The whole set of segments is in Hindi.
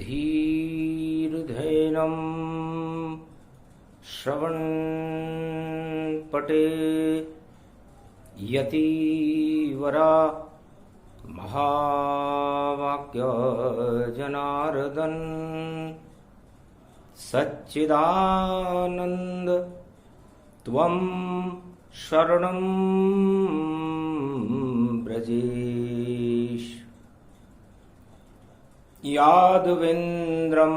धीर्धैनं श्रवणपटे यतिवरा महावाक्य जनार्दन सच्चिदानंद त्वं शरणं ब्रजेश। यादवेन्द्रं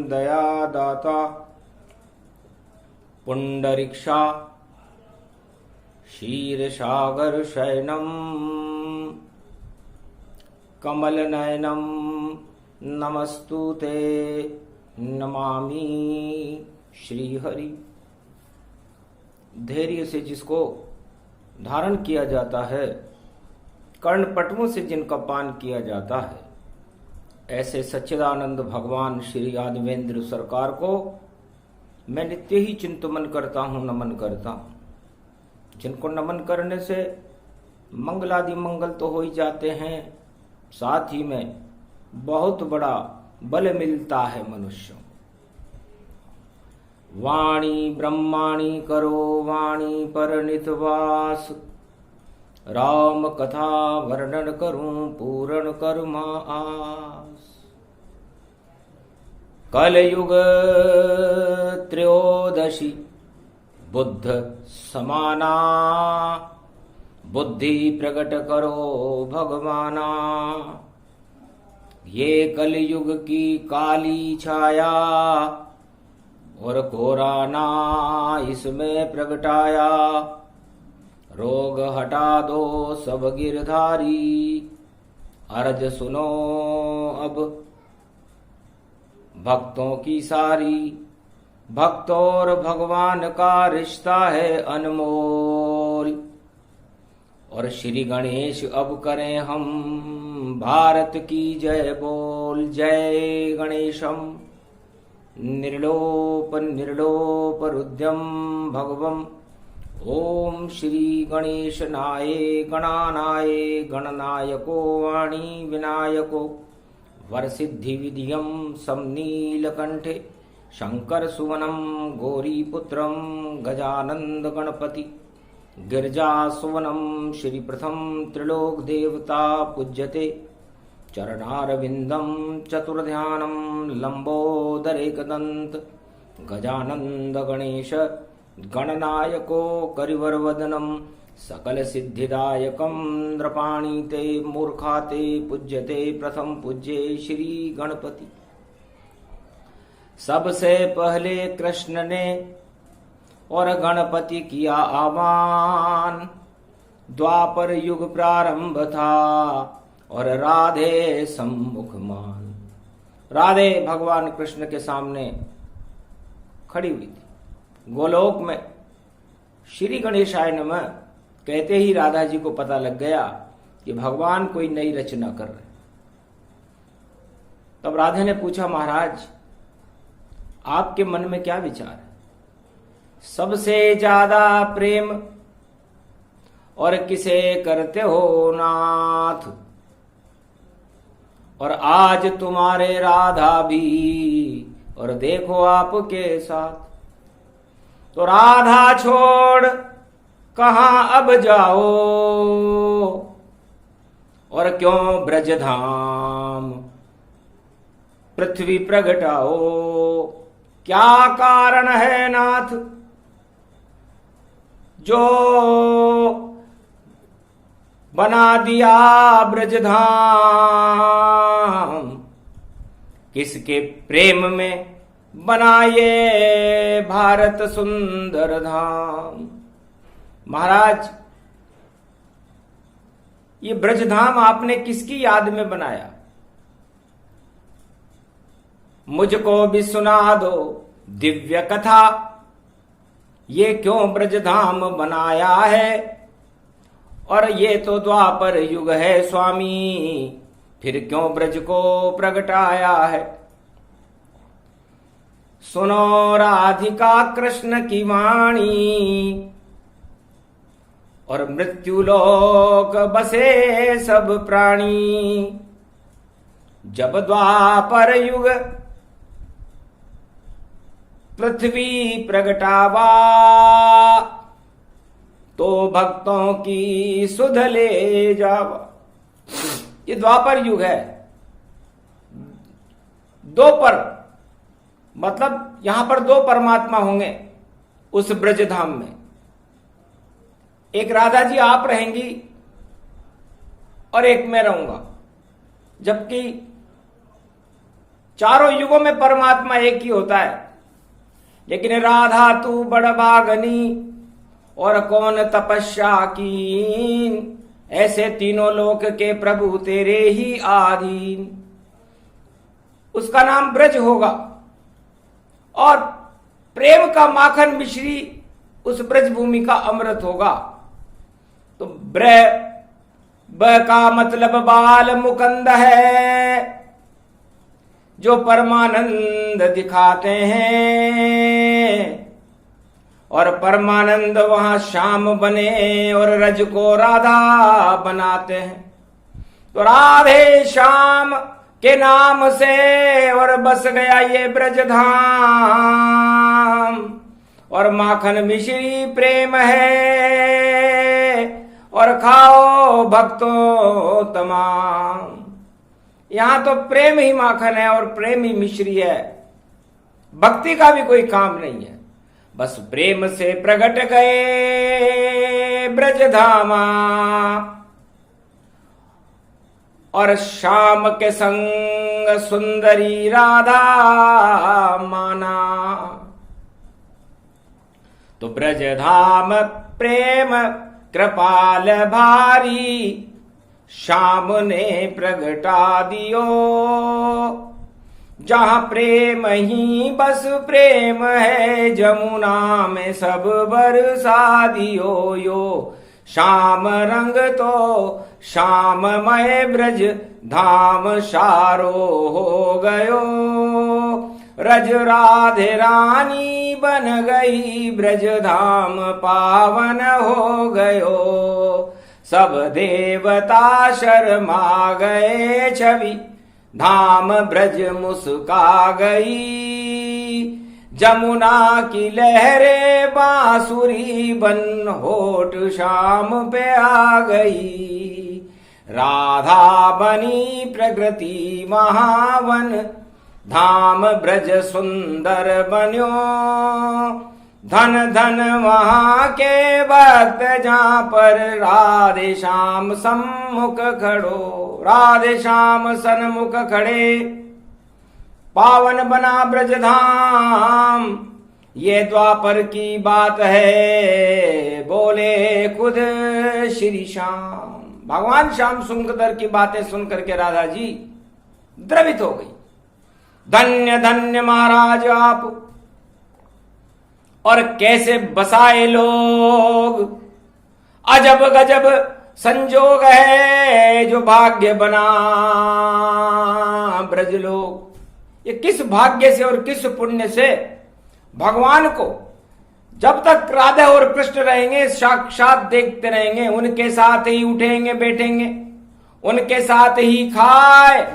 दयादाता पुंडरीक्षा क्षीरसागर शयनं कमलनयनं नमस्तुते नमामि श्रीहरि। धैर्य से जिसको धारण किया जाता है, कर्णपटुओं से जिनका पान किया जाता है, ऐसे सच्चिदानंद भगवान श्री यादवेंद्र सरकार को मैं नित्य ही चिंतन करता हूँ, नमन करता हूँ। जिनको नमन करने से मंगलादि मंगल तो हो ही जाते हैं, साथ ही में बहुत बड़ा बल मिलता है मनुष्यों। वाणी ब्रह्माणी करो वाणी पर नितवास, राम कथा वर्णन करूं पूर्ण कर्मा आस। कलयुग त्रयोदशी बुद्ध समाना, बुद्धि प्रकट करो भगवाना। ये कलयुग की काली छाया और कोराना इसमें प्रगटाया। रोग हटा दो सब गिरधारी, अर्ज सुनो अब भक्तों की सारी। भक्त और भगवान का रिश्ता है अनमोल, और श्री गणेश अब करें हम भारत की जय बोल। जय गणेशम निर्लोप निर्लोप रुद्रम भगवम। ओम श्री गणेशनाय गणानाय गणनायको वाणी विनायको। वरसिद्धि विधियम समनीलकंठे शंकर सुवनम गौरीपुत्रम गजानंद गणपति। गिरजा सुवनम श्री प्रथम त्रिलोक देवता पूज्यते। चरणारविंदम चतुर्ध्यानम लंबोदरेकदंत। गजानंद गणेश गणनायको करिवरवदनम। सकल सिद्धिदायकम नृपाणीते मूर्खाते पूज्यते। प्रथम पूज्ये श्री गणपति। सबसे पहले कृष्ण ने और गणपति किया आह्वान। द्वापर युग प्रारंभ था और राधे सम्मुख मान। राधे भगवान कृष्ण के सामने खड़ी हुई थी। गोलोक में श्री गणेशाय नमः कहते ही राधा जी को पता लग गया कि भगवान कोई नई रचना कर रहे। तब राधे ने पूछा, महाराज आपके मन में क्या विचार है? सबसे ज्यादा प्रेम और किसे करते हो नाथ? और आज तुम्हारे राधा भी और देखो आपके साथ। तो राधा छोड़ कहां अब जाओ, और क्यों ब्रजधाम पृथ्वी प्रगटाओ? क्या कारण है नाथ जो बना दिया ब्रजधाम? किसके प्रेम में बनाए भारत सुंदर धाम? महाराज ये ब्रजधाम आपने किसकी याद में बनाया? मुझको भी सुना दो दिव्य कथा। ये क्यों ब्रजधाम बनाया है? और ये तो द्वापर युग है स्वामी, फिर क्यों ब्रज को प्रगटाया है? सुनो राधिका कृष्ण की वाणी, और मृत्युलोक बसे सब प्राणी। जब द्वापर युग पृथ्वी प्रगटावा, तो भक्तों की सुध ले जावा। ये द्वापर युग है। दो पर मतलब यहां पर दो परमात्मा होंगे उस ब्रजधाम में। एक राधा जी आप रहेंगी और एक मैं रहूंगा, जबकि चारों युगों में परमात्मा एक ही होता है। लेकिन राधा तू बड़भागनी और कौन तपस्या कीन, ऐसे तीनों लोक के प्रभु तेरे ही आधीन। उसका नाम ब्रज होगा और प्रेम का माखन मिश्री उस ब्रज भूमि का अमृत होगा। तो ब का मतलब बाल मुकंद है, जो परमानंद दिखाते हैं। और परमानंद वहां श्याम बने और रज को राधा बनाते हैं। तो राधे श्याम के नाम से और बस गया ये ब्रजधाम। और माखन मिश्री प्रेम है और खाओ भक्तों तमाम। यहां तो प्रेम ही माखन है और प्रेम ही मिश्री है। भक्ति का भी कोई काम नहीं है। बस प्रेम से प्रगट गए ब्रजधामा और श्याम के संग सुंदरी राधा माना। तो ब्रजधाम प्रेम कृपाल भारी, श्याम ने प्रगटा दियो। जहां प्रेम ही बस प्रेम है, जमुना में सब बरसा दियो यो। श्याम रंग तो श्याममय ब्रज धाम सारो हो गयो। रज राधे रानी बन गई, ब्रज धाम पावन हो गयो। सब देवता शर्मा गए, छवि धाम ब्रज मुस्का गई। जमुना की लहरें बांसुरी बन होठ शाम पे आ गई। राधा बनी प्रकृति महावन, धाम ब्रज सुंदर बन्यो। धन धन वहां के भक्त जहां पर राधे श्याम सम्मुख खड़ो। राधे श्याम सन्मुख खड़े, पावन बना ब्रजधाम। ये द्वापर की बात है, बोले खुद श्री श्याम। भगवान श्याम सुंदर की बातें सुनकर के राधा जी द्रवित हो गई। धन्य धन्य महाराज आप, और कैसे बसाए लोग। अजब गजब संजोग है जो भाग्य बना ब्रज लोग। ये किस भाग्य से और किस पुण्य से भगवान को जब तक राधा और कृष्ण रहेंगे साक्षात देखते रहेंगे। उनके साथ ही उठेंगे बैठेंगे, उनके साथ ही खाए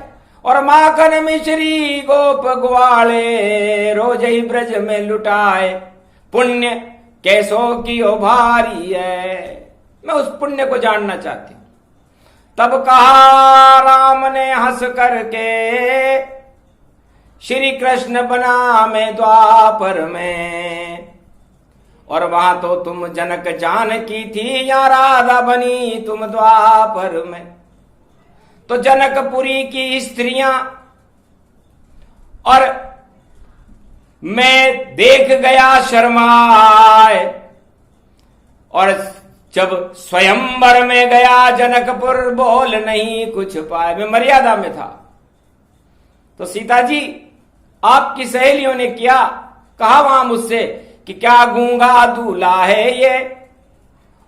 और माखन मिश्री गोप ग्वाले रोज ही ब्रज में लुटाए। पुण्य कैसो की ओ भारी है, मैं उस पुण्य को जानना चाहती हूं। तब कहा राम ने हंस करके, श्री कृष्ण बना मैं द्वापर में। और वहां तो तुम जनक जानकी थी, या राधा बनी तुम द्वापर में। तो जनकपुरी की स्त्रियां और मैं देख गया शर्माए। और जब स्वयंवर में गया जनकपुर, बोल नहीं कुछ पाए। मैं मर्यादा में था। तो सीता जी आपकी सहेलियों ने क्या कहा वहां मुझसे कि क्या गूंगा दूल्हा है ये,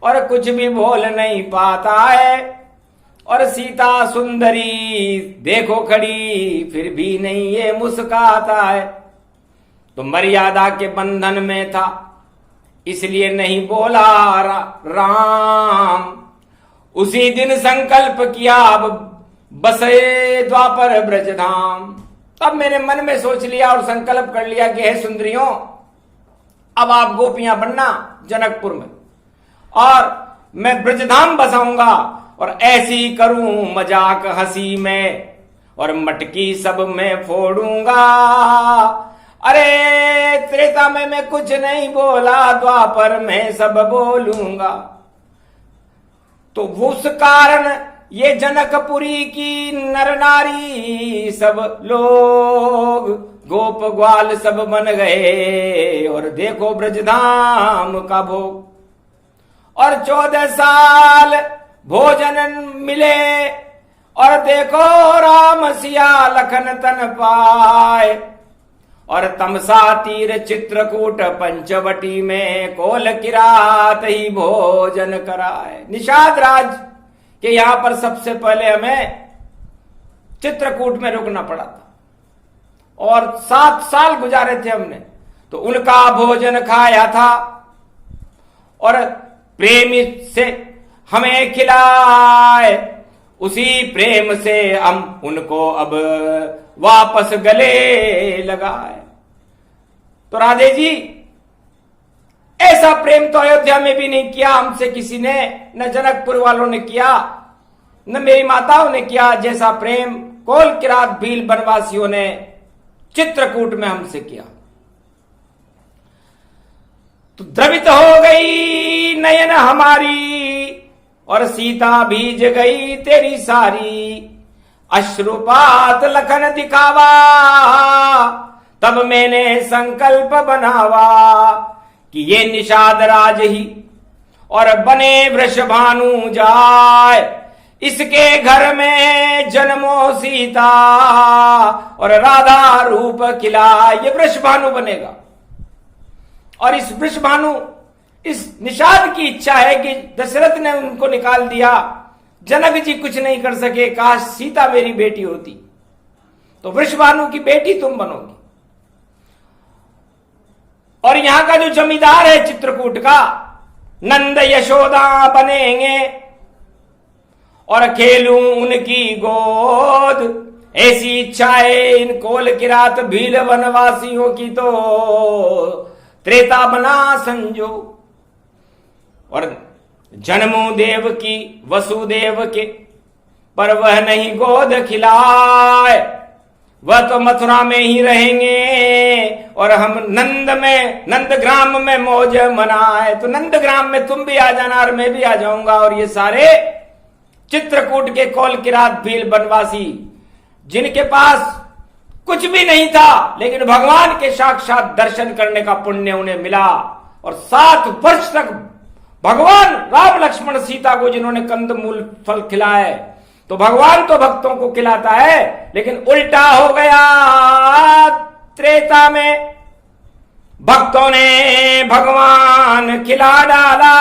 और कुछ भी बोल नहीं पाता है। और सीता सुंदरी देखो खड़ी, फिर भी नहीं ये मुस्काता है। तो मर्यादा के बंधन में था, इसलिए नहीं बोला राम। उसी दिन संकल्प किया अब बसे द्वापर ब्रजधाम। तब मैंने मन में सोच लिया और संकल्प कर लिया कि हे सुंदरियों, अब आप गोपियां बनना जनकपुर में, और मैं ब्रजधाम बसाऊंगा और ऐसी करूं मजाक हंसी में, और मटकी सब में फोड़ूंगा। अरे त्रेता में मैं कुछ नहीं बोला, द्वापर में सब बोलूंगा। तो उस कारण ये जनकपुरी की नर नारी सब लोग गोप ग्वाल सब बन गए, और देखो ब्रजधाम का भोग। और 14 साल भोजन मिले, और देखो राम सिया लखन तन पाए, और तमसा तीर चित्रकूट पंचवटी में कोल किरात ही भोजन कराए। निषाद राज के यहां पर सबसे पहले हमें चित्रकूट में रुकना पड़ा था, और 7 साल गुजारे थे हमने, तो उनका भोजन खाया था, और प्रेमी से हमें खिलाए, उसी प्रेम से हम उनको अब वापस गले लगाए। तो राधे जी, ऐसा प्रेम तो अयोध्या में भी नहीं किया हमसे किसी ने, न जनकपुर वालों ने किया, न मेरी माताओं ने किया, जैसा प्रेम कोल किरात भील बनवासियों ने चित्रकूट में हमसे किया। तो द्रवित हो गई नयन हमारी, और सीता भीज गई तेरी सारी। अश्रुपात लखन दिखावा, तब मैंने संकल्प बनावा, कि ये निषाद राज ही और बने वृषभानु जाए, इसके घर में जन्मो सीता और राधा रूप खिलाए। ये वृषभानु बनेगा, और इस वृषभानु, इस निषाद की इच्छा है कि दशरथ ने उनको निकाल दिया, जनक जी कुछ नहीं कर सके, काश सीता मेरी बेटी होती, तो वृषभानु की बेटी तुम बनोगी। और यहां का जो जमींदार है चित्रकूट का, नंद यशोदा बनेंगे, और खेलूं उनकी गोद। ऐसी इच्छा है इन कोल किरात भील वनवासियों की, तो त्रेता बना संजो। और जन्मू देव की वसुदेव के, पर वह नहीं गोद खिलाए, वह तो मथुरा में ही रहेंगे, और हम नंदग्राम में मौज मनाए। तो नंदग्राम में तुम भी आ जाना और मैं भी आ जाऊंगा, और ये सारे चित्रकूट के कोल किरात भील बनवासी, जिनके पास कुछ भी नहीं था, लेकिन भगवान के साक्षात दर्शन करने का पुण्य उन्हें मिला, और 7 वर्ष तक भगवान राम लक्ष्मण सीता को जिन्होंने कंदमूल फल खिलाए, तो भगवान तो भक्तों को खिलाता है, लेकिन उल्टा हो गया त्रेता में, भक्तों ने भगवान खिला डाला।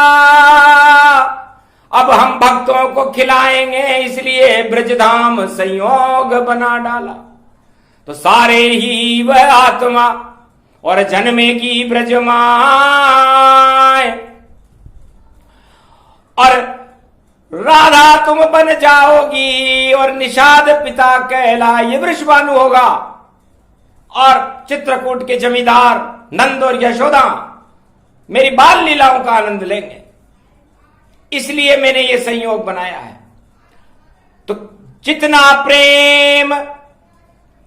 अब हम भक्तों को खिलाएंगे, इसलिए ब्रजधाम संयोग बना डाला। तो सारे ही वह आत्मा और जन्मेगी ब्रजमाए, और राधा तुम बन जाओगी, और निषाद पिता कहला ये वृषभानु होगा, और चित्रकूट के जमींदार नंद और यशोदा मेरी बाल लीलाओं का आनंद लेंगे। इसलिए मैंने ये संयोग बनाया है। तो जितना प्रेम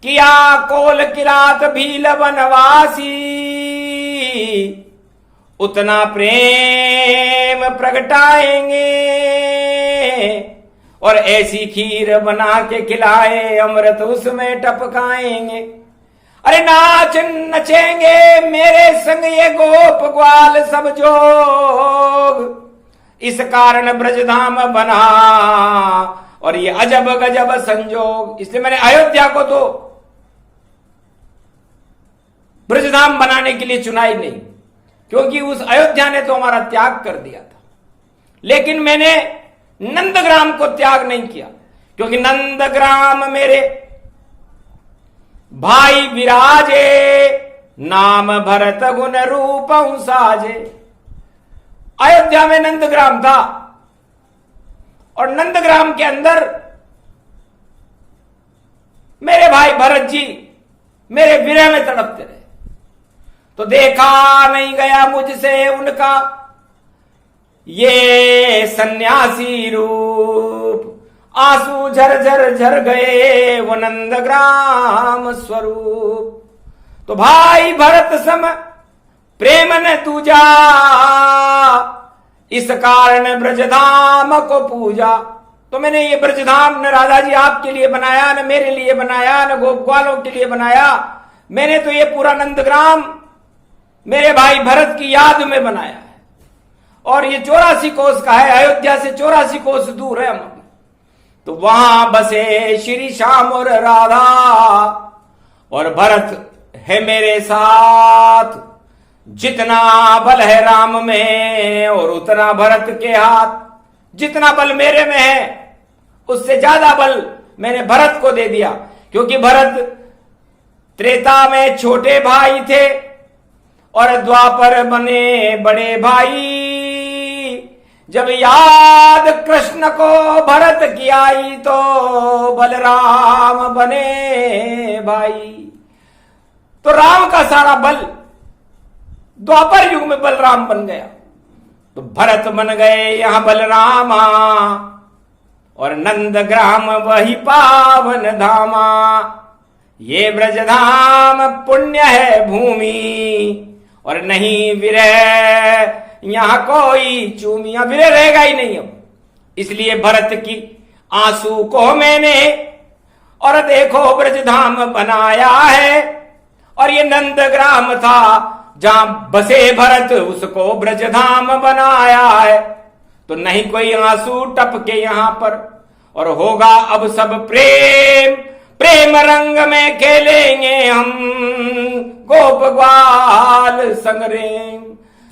किया कोल किरात भील वनवासी, उतना प्रेम प्रगटाएंगे, और ऐसी खीर बना के खिलाए, अमृत उसमें टपकाएंगे। अरे नाच नचेंगे मेरे संग ये गोप ग्वाल सब जोग, इस कारण ब्रजधाम बना, और ये अजब गजब संजोग। इसलिए मैंने अयोध्या को तो ब्रजधाम बनाने के लिए चुना ही नहीं, क्योंकि उस अयोध्या ने तो हमारा त्याग कर दिया था। लेकिन मैंने नंदग्राम को त्याग नहीं किया, क्योंकि नंदग्राम मेरे भाई विराजे, नाम भरत गुण रूप साजे। अयोध्या में नंदग्राम था, और नंदग्राम के अंदर मेरे भाई भरत जी मेरे विरह में तड़पते रहे। तो देखा नहीं गया मुझसे उनका ये सन्यासी रूप, आंसू झर झर गए वो नंदग्राम स्वरूप। तो भाई भरत सम प्रेम न दूजा, इस कारण ब्रजधाम को पूजा। तो मैंने ये ब्रजधाम न राधा जी आपके लिए बनाया, न मेरे लिए बनाया, न गोप ग्वालों के लिए बनाया। मैंने तो ये पूरा नंदग्राम मेरे भाई भरत की याद में बनाया है। और ये 84 कोस का है, अयोध्या से 84 कोस दूर है हम। तो वहां बसे श्री श्याम और राधा, और भरत है मेरे साथ। जितना बल है राम में और उतना भरत के हाथ। जितना बल मेरे में है उससे ज्यादा बल मैंने भरत को दे दिया, क्योंकि भरत त्रेता में छोटे भाई थे और द्वापर बने बड़े भाई। जब याद कृष्ण को भरत की आई तो बलराम बने भाई। तो राम का सारा बल द्वापर युग में बलराम बन गया। तो भरत बन गए यहां बलरामा, और नंदग्राम वही पावन धामा। ये ब्रजधाम पुण्य है भूमि, और नहीं विरह यहां कोई चूमी। अब विरह रहेगा ही नहीं अब। इसलिए भरत की आंसू को मैंने और देखो ब्रजधाम बनाया है। और ये नंदग्राम था जहां बसे भरत, उसको ब्रजधाम बनाया है। तो नहीं कोई आंसू टपके यहां पर, और होगा अब सब प्रेम। प्रेम रंग में खेलेंगे हम गोप ग्वाल संग्रेम।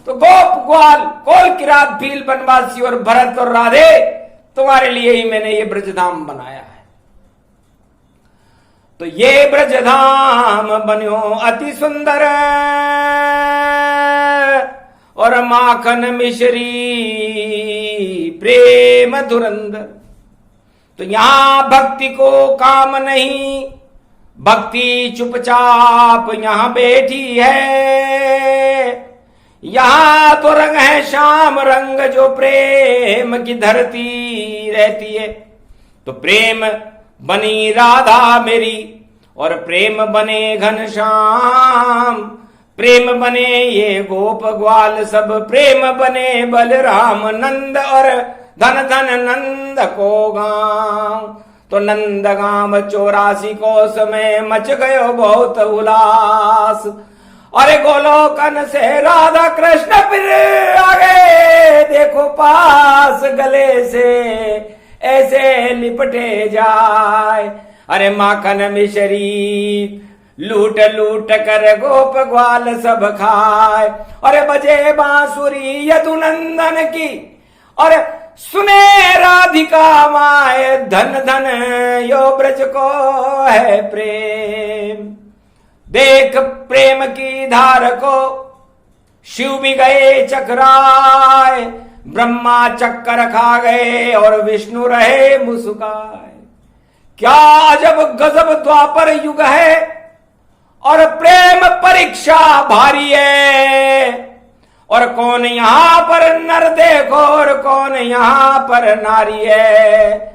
तो गोप ग्वाल कोल किरात भील बनवासी और भरत और राधे, तुम्हारे लिए ही मैंने ये ब्रजधाम बनाया है। तो ये ब्रजधाम बन्यो अति सुंदर, और माखन मिश्री प्रेम धुरंधर। तो यहां भक्ति को काम नहीं, भक्ति चुपचाप यहां बैठी है। यहां तो रंग है श्याम रंग, जो प्रेम की धरती रहती है। तो प्रेम बनी राधा मेरी, और प्रेम बने घनश्याम। प्रेम बने ये गोप ग्वाल सब, प्रेम बने बलराम नंद, और धन धन नंद को गांव। तो नंद गांव 84 कोस में मच गयो बहुत उल्लास। अरे गोलोकन से राधा कृष्ण फिर आ गए, देखो पास गले से ऐसे लिपटे जाए। अरे माखन मिश्री लूट लूट कर गोप ग्वाल सब खाए। अरे बजे बांसुरी यदुनंदन की, और सुने राधिका माए, धन धन यो ब्रज को है प्रेम। देख प्रेम की धार को शिव भी गए चकराए। ब्रह्मा चक्कर खा गए और विष्णु रहे मुस्काए। क्या अजब गजब द्वापर युग है, और प्रेम परीक्षा भारी है। और कौन यहां पर नर देखो, और कौन यहां पर नारी है।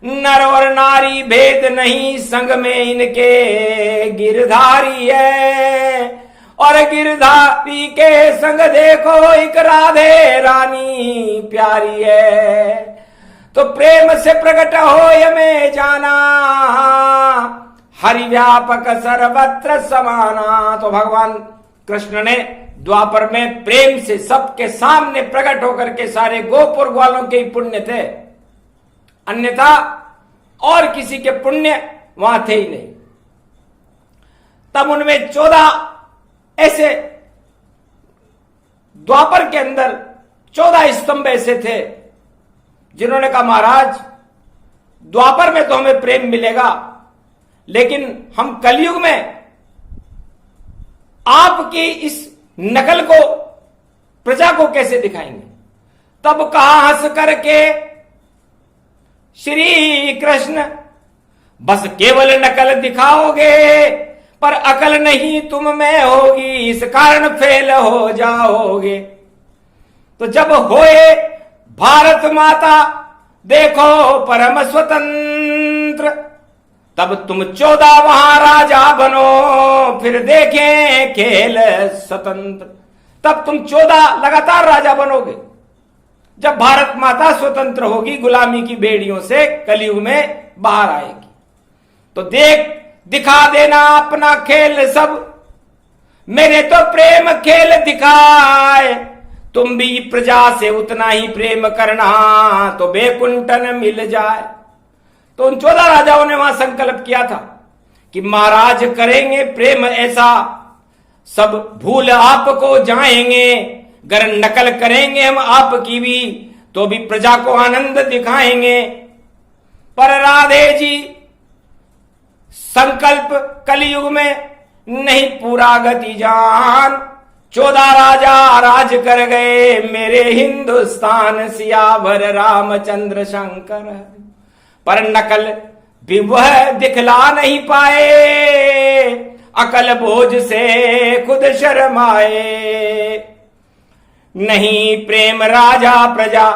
नर और नारी भेद नहीं, संग में इनके गिरधारी है। और गिरधारी के संग देखो एक राधे रानी प्यारी है। तो प्रेम से प्रकट हो यमे जाना, हरि व्यापक सर्वत्र समाना। तो भगवान कृष्ण ने द्वापर में प्रेम से सबके सामने प्रकट होकर के, सारे गोप और ग्वालों के ही पुण्य थे, अन्यथा और किसी के पुण्य वहां थे ही नहीं। तब उनमें 14 ऐसे, द्वापर के अंदर 14 स्तंभ ऐसे थे जिन्होंने कहा महाराज द्वापर में तो हमें प्रेम मिलेगा, लेकिन हम कलयुग में आपकी इस नकल को प्रजा को कैसे दिखाएंगे। तब कहा हंस करके श्री कृष्ण, बस केवल नकल दिखाओगे, पर अकल नहीं तुम में होगी, इस कारण फेल हो जाओगे। तो जब होए भारत माता देखो परम स्वतंत्र, तब तुम 14 वहां राजा बनो, फिर देखें खेल स्वतंत्र। तब तुम 14 लगातार राजा बनोगे, जब भारत माता स्वतंत्र होगी, गुलामी की बेड़ियों से कलयुग में बाहर आएगी। तो दिखा देना अपना खेल सब, मेरे तो प्रेम खेल दिखाए, तुम भी प्रजा से उतना ही प्रेम करना, तो बेकुंठन मिल जाए। तो उन 14 राजाओं ने वहां संकल्प किया था कि महाराज करेंगे प्रेम ऐसा, सब भूल आपको जाएंगे, अगर नकल करेंगे हम आपकी भी, तो भी प्रजा को आनंद दिखाएंगे। पर राधे जी संकल्प कलयुग में नहीं पूरा गति जान, 14 राजा राज कर गए मेरे हिंदुस्तान, सियावर रामचंद्र शंकर। पर नकल भी वह दिखला नहीं पाए, अकल बोझ से खुद शर्माए। नहीं प्रेम राजा प्रजा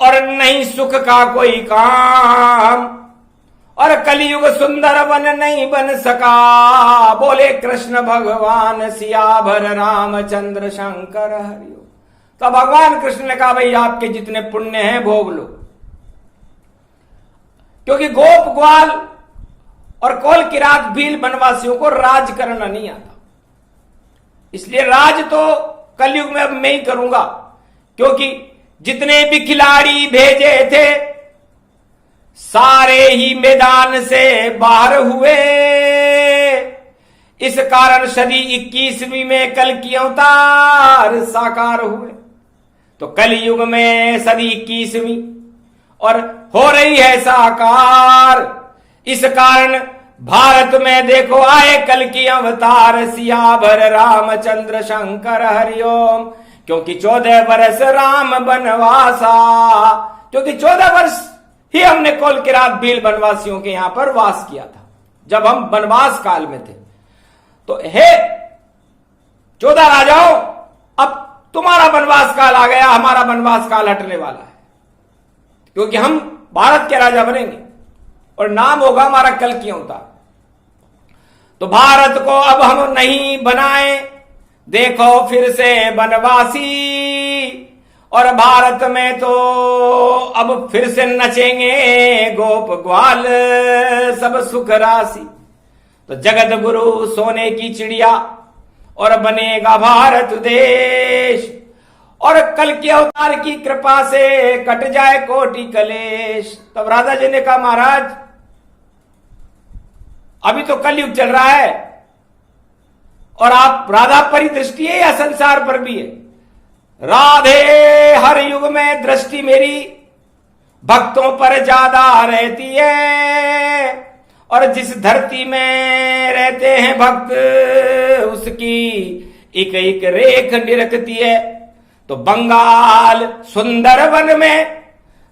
और नहीं सुख का कोई काम, और कलयुग सुंदर वन नहीं बन सका, बोले कृष्ण भगवान सियावर रामचंद्र शंकर हरिओ। तो भगवान कृष्ण ने कहा भाई आपके जितने पुण्य हैं भोग लो, क्योंकि गोप ग्वाल और कोल किरात भील वनवासियों को राज करना नहीं आता, इसलिए राज तो कलयुग में अब मैं ही करूंगा। क्योंकि जितने भी खिलाड़ी भेजे थे सारे ही मैदान से बाहर हुए, इस कारण सदी 21वीं में कल की अवतार साकार हुए। तो कलयुग में सदी 21वीं और हो रही है साकार, इस कारण भारत में देखो आए कल की अवतार, सियावर रामचंद्र शंकर हरिओम। क्योंकि 14 वर्ष राम बनवासा, क्योंकि 14 वर्ष ही हमने कोल किरात भील वनवासियों के यहां पर वास किया था जब हम वनवास काल में थे। तो हे 14 राजाओं, अब तुम्हारा वनवास काल आ गया, हमारा वनवास काल हटने वाला है, क्योंकि हम भारत के राजा बनेंगे और नाम होगा हमारा कल की अवतार। तो भारत को अब हम नहीं बनाए, देखो फिर से वनवासी, और भारत में तो अब फिर से नचेंगे गोप ग्वाल सब सुख राशि। तो जगत गुरु सोने की चिड़िया और बनेगा भारत देश, और कल के अवतार की कृपा से कट जाए कोटि कलेश। तब राधा जी ने कहा महाराज अभी तो कलयुग चल रहा है, और आप राधा परिदृष्टि है या संसार पर भी है? राधे हर युग में दृष्टि मेरी भक्तों पर ज्यादा रहती है, और जिस धरती में रहते हैं भक्त उसकी एक एक रेख निरखती है। तो बंगाल सुंदर वन में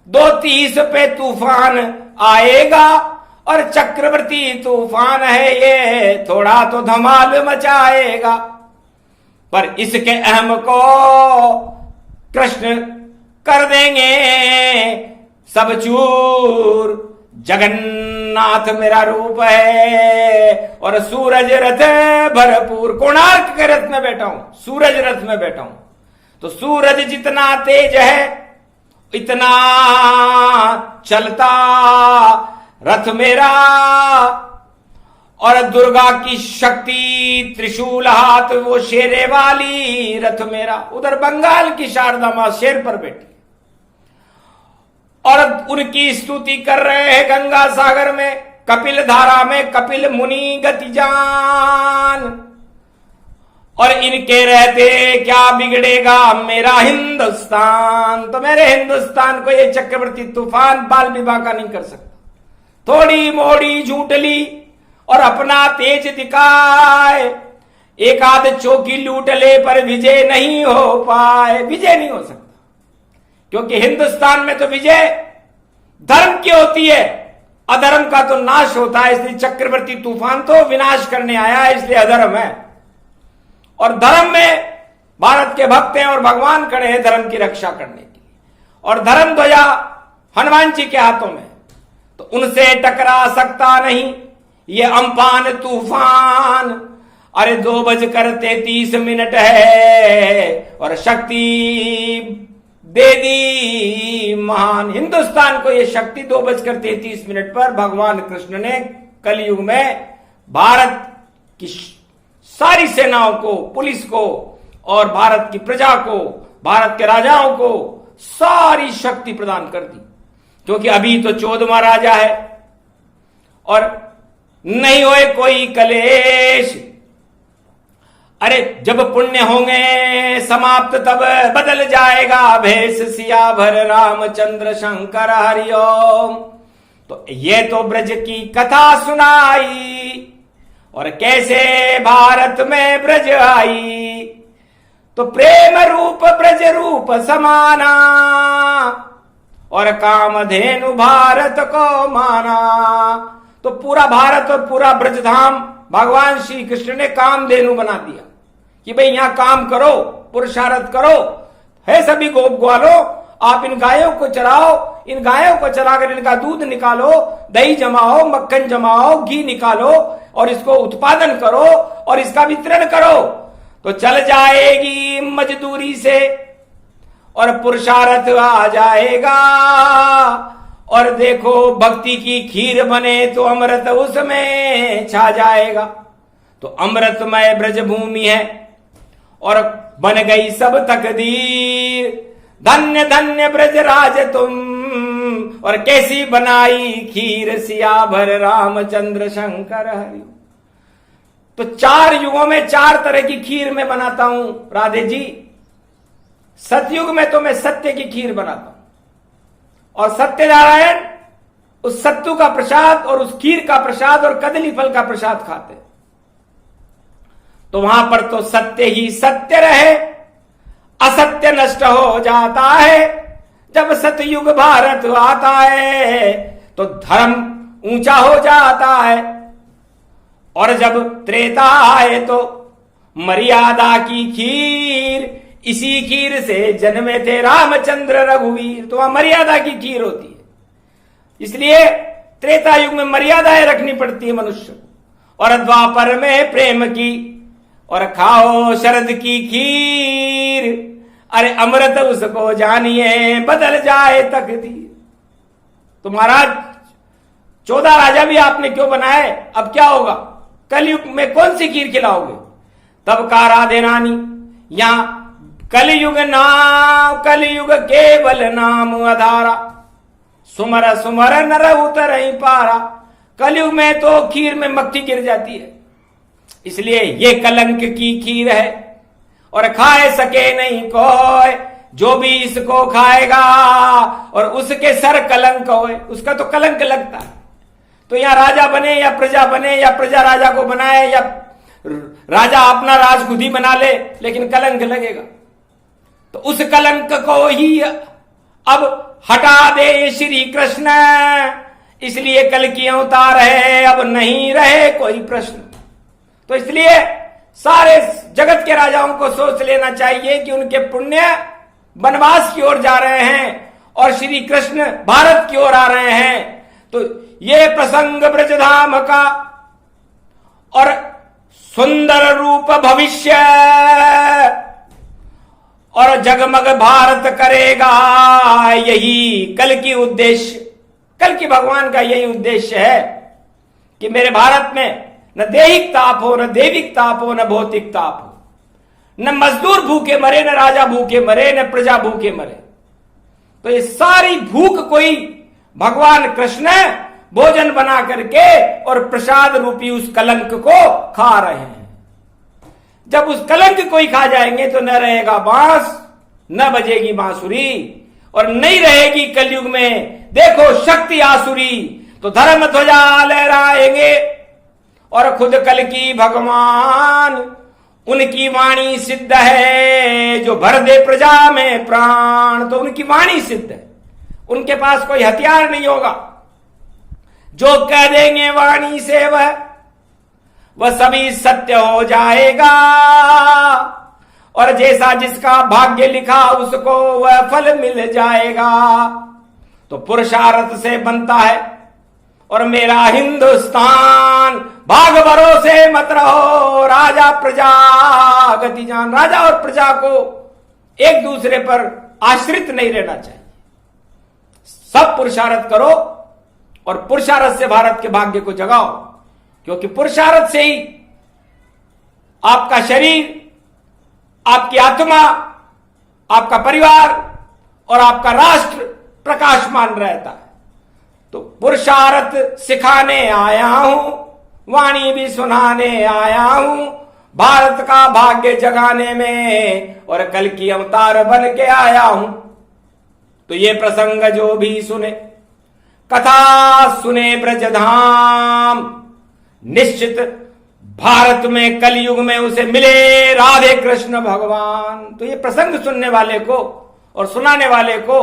230 पे तूफान आएगा, और चक्रवर्ती तूफान है ये, थोड़ा तो धमाल मचाएगा। पर इसके अहम को कृष्ण कर देंगे सब चूर। जगन्नाथ मेरा रूप है, और सूरज रथ भरपूर। कोणार्क के रथ में बैठा हूं, सूरज रथ में बैठा हूं। तो सूरज जितना तेज है इतना चलता रथ मेरा, और दुर्गा की शक्ति त्रिशूल हाथ वो शेरे वाली रथ मेरा। उधर बंगाल की शारदा मां शेर पर बैठी और उनकी स्तुति कर रहे हैं गंगा सागर में, कपिल धारा में कपिल मुनि गति जान। और इनके रहते क्या बिगड़ेगा मेरा हिंदुस्तान। तो मेरे हिंदुस्तान को ये चक्रवर्ती तूफान बाल विवाह का नहीं कर सकता। थोड़ी मोड़ी झूठ ली और अपना तेज दिखाए, एक आध चौकी लूट ले पर विजय नहीं हो पाए। विजय नहीं हो सकता, क्योंकि हिंदुस्तान में तो विजय धर्म की होती है, अधर्म का तो नाश होता है, इसलिए चक्रवर्ती तूफान तो विनाश करने आया है, इसलिए अधर्म है। और धर्म में भारत के भक्त हैं और भगवान खड़े हैं धर्म की रक्षा करने के लिए। और धर्म ध्वजा हनुमान जी के हाथों में, तो उनसे टकरा सकता नहीं ये अम्फान तूफान। अरे 2:33 है और शक्ति दे दी महान। हिंदुस्तान को ये शक्ति 2:33 पर भगवान कृष्ण ने कलयुग में भारत की सारी सेनाओं को, पुलिस को और भारत की प्रजा को, भारत के राजाओं को सारी शक्ति प्रदान कर दी। क्योंकि अभी तो 14वां राजा है और नहीं होए कोई कलेश। अरे जब पुण्य होंगे समाप्त तब बदल जाएगा भेष, सियावर रामचंद्र शंकर हरिओम। तो ये तो ब्रज की कथा सुनाई और कैसे भारत में ब्रज आई। तो प्रेम रूप ब्रज रूप समाना और कामधेनु भारत को माना। तो पूरा भारत और पूरा ब्रजधाम भगवान श्री कृष्ण ने कामधेनु बना दिया कि भाई यहां काम करो, पुरुषार्थ करो। है सभी गोप ग्वालों, आप इन गायों को चराओ, इन गायों को चराकर इनका दूध निकालो, दही जमाओ, मक्खन जमाओ, घी निकालो और इसको उत्पादन करो और इसका वितरण करो। तो चल जाएगी मजदूरी से और पुरुषार्थ आ जाएगा। और देखो भक्ति की खीर बने तो अमृत उसमें छा जाएगा। तो अमृतमय ब्रज भूमि है और बन गई सब तकदीर। धन्य धन्य ब्रज राज तुम और कैसी बनाई खीर, सियावर रामचंद्र शंकर हरि। तो 4 युगों में 4 तरह की खीर मैं बनाता हूं राधे जी। सतयुग में तो मैं सत्य की खीर बनाता हूं और सत्यनारायण उस सत्तू का प्रसाद और उस खीर का प्रसाद और कदली फल का प्रसाद खाते। तो वहां पर तो सत्य ही सत्य रहे, असत्य नष्ट हो जाता है। जब सतयुग भारत आता है तो धर्म ऊंचा हो जाता है और जब त्रेता आए तो मर्यादा की खीर, इसी खीर से जन्मे थे रामचंद्र रघुवीर। तो वहां मर्यादा की खीर होती है, इसलिए त्रेता युग में मर्यादाएं रखनी पड़ती है मनुष्य को। और द्वापर में प्रेम की और खाओ शरद की खीर। अरे अमृत उसको जानिए बदल जाए तकदीर। तो महाराज 14 राजा भी आपने क्यों बनाए? अब क्या होगा? कलयुग में कौन सी खीर खिलाओगे? तब कहा राधे रानी यहां कलयुग नाम, कलयुग केवल नाम आधारा, सुमर सुमर नर उतर ही पारा। कलयुग में तो खीर में मक्खी गिर जाती है, इसलिए ये कलंक की खीर है और खाए सके नहीं कोई। जो भी इसको खाएगा और उसके सर कलंक होए, उसका तो कलंक लगता है। तो या राजा बने या प्रजा बने या प्रजा राजा को बनाए या राजा अपना राज खुद ही बना ले, लेकिन कलंक लगेगा। तो उस कलंक को ही अब हटा दे श्री कृष्ण, इसलिए कल की अवतार है, अब नहीं रहे कोई प्रश्न। तो इसलिए सारे जगत के राजाओं को सोच लेना चाहिए कि उनके पुण्य वनवास की ओर जा रहे हैं और श्री कृष्ण भारत की ओर आ रहे हैं। तो ये प्रसंग ब्रजधाम का और सुंदर रूप भविष्य और जगमग भारत करेगा, यही कल की उद्देश्य, कल की भगवान का यही उद्देश्य है कि मेरे भारत में न दैहिक ताप हो, न दैविक ताप हो, न भौतिक ताप हो, न मजदूर भूखे मरे, न राजा भूखे मरे, न प्रजा भूखे मरे। तो ये सारी भूख कोई भगवान कृष्ण भोजन बना करके और प्रसाद रूपी उस कलंक को खा रहे हैं। जब उस कलंक को ही खा जाएंगे तो न रहेगा बांस, न बजेगी बांसुरी और नहीं रहेगी कलयुग में देखो शक्ति आसुरी। तो धर्म ध्वजा लहराएंगे और खुद कल की भगवान, उनकी वाणी सिद्ध है जो भर दे प्रजा में प्राण। तो उनकी वाणी सिद्ध है, उनके पास कोई हथियार नहीं होगा। जो कह देंगे वाणी से वह सभी सत्य हो जाएगा। और जैसा जिसका भाग्य लिखा उसको वह फल मिल जाएगा। तो पुरुषार्थ से बनता है और मेरा हिंदुस्तान। भाग भरोसे मत रहो, राजा प्रजा गति जान। राजा और प्रजा को एक दूसरे पर आश्रित नहीं रहना चाहिए। सब पुरुषार्थ करो और पुरुषार्थ से भारत के भाग्य को जगाओ, क्योंकि पुरुषार्थ से ही आपका शरीर, आपकी आत्मा, आपका परिवार और आपका राष्ट्र प्रकाशमान रहता है। तो पुरुषार्थ सिखाने आया हूं, वाणी भी सुनाने आया हूं, भारत का भाग्य जगाने में, और कल की अवतार बन के आया हूं। तो ये प्रसंग जो भी सुने, कथा सुने ब्रजधाम, निश्चित भारत में कलयुग में उसे मिले राधे कृष्ण भगवान। तो ये प्रसंग सुनने वाले को और सुनाने वाले को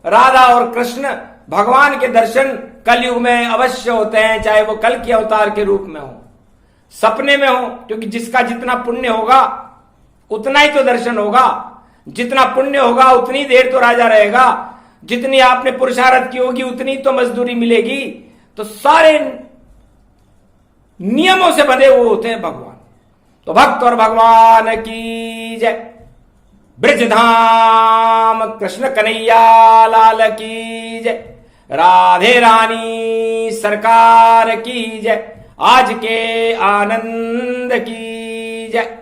राधा और कृष्ण भगवान के दर्शन कलयुग में अवश्य होते हैं, चाहे वो कल के अवतार के रूप में हो, सपने में हो। क्योंकि जिसका जितना पुण्य होगा उतना ही तो दर्शन होगा, जितना पुण्य होगा उतनी देर तो राजा रहेगा, जितनी आपने पुरुषार्थ की होगी उतनी तो मजदूरी मिलेगी। तो सारे नियमों से बंधे हुए होते हैं भगवान। तो भक्त और भगवान की जय। ब्रजधाम कृष्ण कन्हैया लाल की जय। राधे रानी सरकार की जय। आज के आनंद की जय।